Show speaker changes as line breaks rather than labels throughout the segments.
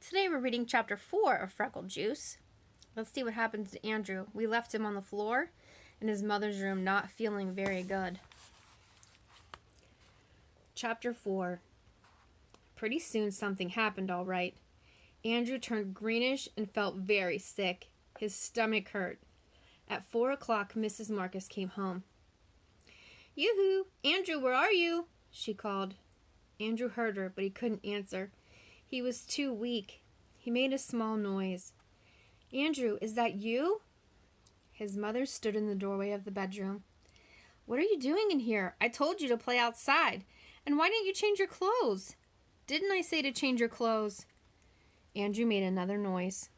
Today we're reading chapter 4 of Freckle Juice. Let's see what happens to Andrew. We left him on the floor in his mother's room, not feeling very good. Chapter 4. Pretty soon something happened, all right. Andrew turned greenish and felt very sick. His stomach hurt. At 4 o'clock, Mrs. Marcus came home. "Yoo-hoo! Andrew, where are you?" she called. Andrew heard her, but he couldn't answer. He was too weak. He made a small noise. "Andrew, is that you?" His mother stood in the doorway of the bedroom. "What are you doing in here? I told you to play outside. And why didn't you change your clothes?" "Didn't I say to change your clothes?" Andrew made another noise.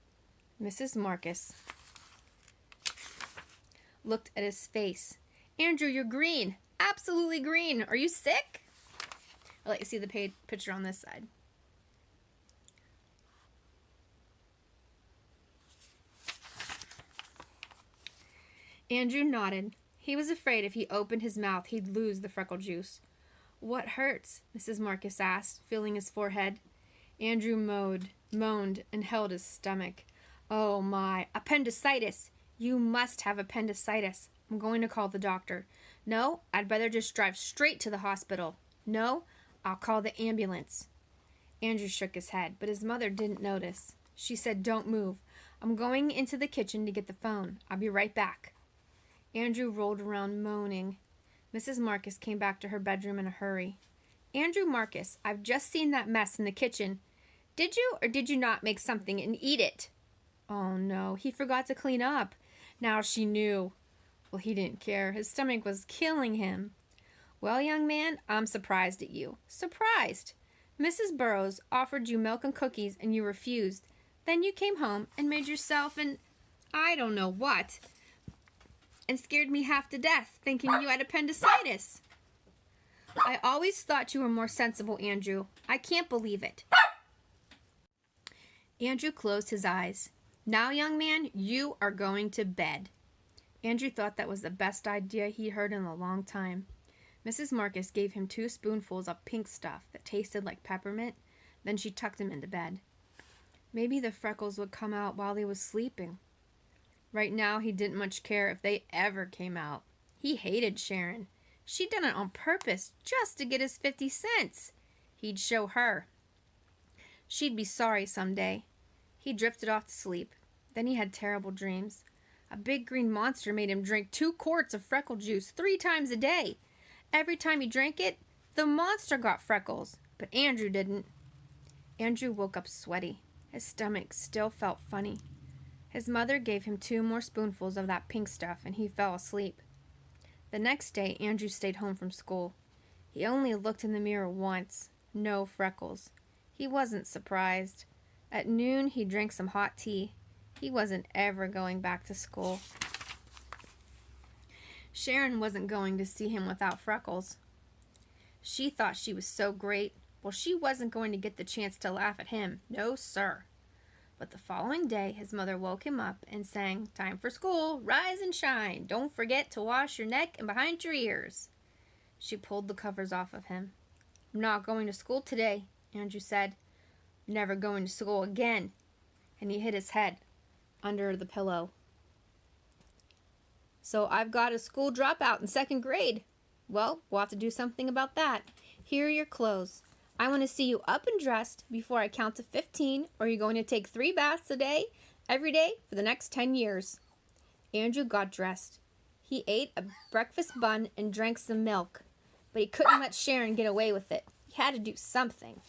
Mrs. Marcus looked at his face. "Andrew, you're green. Absolutely green. Are you sick?" I'll let you see the picture on this side. Andrew nodded. He was afraid if he opened his mouth he'd lose the Freckle Juice. "What hurts?" Mrs. Marcus asked, feeling his forehead. Andrew moaned, and held his stomach. "Oh my, appendicitis! You must have appendicitis. I'm going to call the doctor. No, I'd better just drive straight to the hospital. No, I'll call the ambulance." Andrew shook his head, but his mother didn't notice. She said, "Don't move. I'm going into the kitchen to get the phone. I'll be right back." Andrew rolled around moaning. Mrs. Marcus came back to her bedroom in a hurry. "Andrew Marcus, I've just seen that mess in the kitchen. Did you or did you not make something and eat it?" "Oh no, he forgot to clean up." Now she knew. Well, he didn't care. His stomach was killing him. "Well, young man, I'm surprised at you. Surprised. Mrs. Burroughs offered you milk and cookies and you refused. Then you came home and made yourself an I don't know what, and scared me half to death, thinking you had appendicitis. I always thought you were more sensible, Andrew. I can't believe it." Andrew closed his eyes. "Now, young man, you are going to bed." Andrew thought that was the best idea he'd heard in a long time. Mrs. Marcus gave him 2 spoonfuls of pink stuff that tasted like peppermint. Then she tucked him into bed. Maybe the freckles would come out while he was sleeping. Right now, he didn't much care if they ever came out. He hated Sharon. She'd done it on purpose just to get his 50 cents. He'd show her. She'd be sorry someday. He drifted off to sleep. Then he had terrible dreams. A big green monster made him drink 2 quarts of Freckle Juice 3 times a day. Every time he drank it, the monster got freckles, but Andrew didn't. Andrew woke up sweaty. His stomach still felt funny. His mother gave him 2 more spoonfuls of that pink stuff, and he fell asleep. The next day, Andrew stayed home from school. He only looked in the mirror once. No freckles. He wasn't surprised. At noon, he drank some hot tea. He wasn't ever going back to school. Sharon wasn't going to see him without freckles. She thought she was so great. Well, she wasn't going to get the chance to laugh at him. No, sir. But the following day, his mother woke him up and sang, "Time for school, rise and shine. Don't forget to wash your neck and behind your ears." She pulled the covers off of him. "I'm not going to school today," Andrew said. "Never going to school again." And he hit his head under the pillow. "So I've got a school dropout in 2nd grade. Well, we'll have to do something about that. Here are your clothes. I want to see you up and dressed before I count to 15, or you're going to take 3 baths a day, every day, for the next 10 years. Andrew got dressed. He ate a breakfast bun and drank some milk, but he couldn't let Sharon get away with it. He had to do something.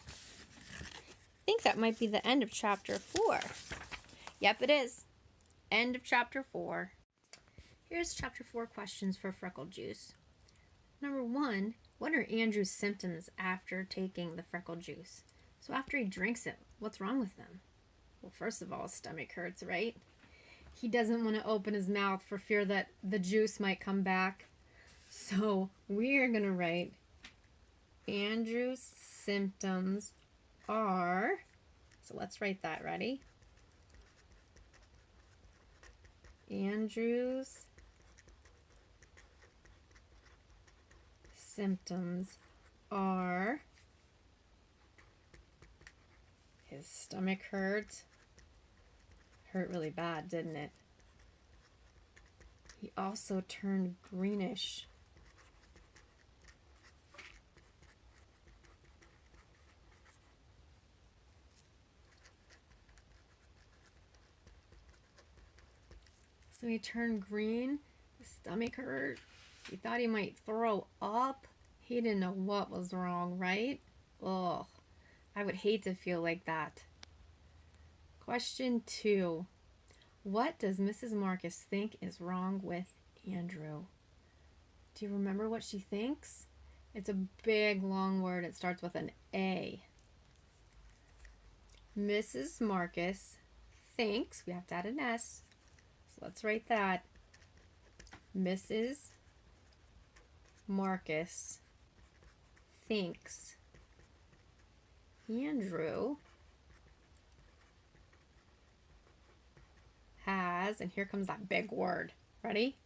I think that might be the end of chapter 4. Yep, it is. End of chapter 4. Here's chapter 4 questions for Freckle Juice. Number 1, what are Andrew's symptoms after taking the Freckle Juice? So after he drinks it, what's wrong with him? Well, first of all, his stomach hurts, right? He doesn't want to open his mouth for fear that the juice might come back. So we're going to write Andrew's symptoms are, so let's write that, ready? Andrew's symptoms are His stomach hurt. Hurt really bad, didn't it? He also turned greenish. So he turned green. His stomach hurt. He thought he might throw up. He didn't know what was wrong, right? Ugh. I would hate to feel like that. Question 2. What does Mrs. Marcus think is wrong with Andrew? Do you remember what she thinks? It's a big, long word. It starts with an A. Mrs. Marcus thinks, we have to add an S, so let's write that. Mrs. Marcus thinks Andrew has, and here comes that big word. Ready?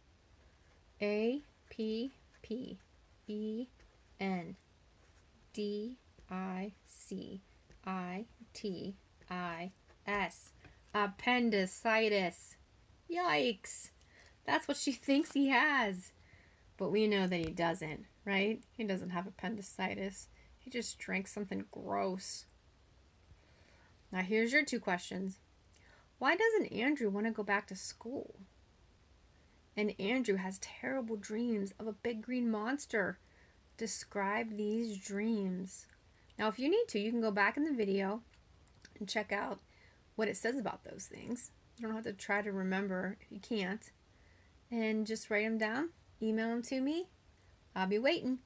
Appendicitis. Appendicitis. Yikes. That's what she thinks he has. But we know that he doesn't, right? He doesn't have appendicitis. He just drank something gross. Now here's your 2 questions. Why doesn't Andrew want to go back to school? And Andrew has terrible dreams of a big green monster. Describe these dreams. Now, if you need to, you can go back in the video and check out what it says about those things. You don't have to try to remember if you can't. And just write them down, email them to me. I'll be waiting.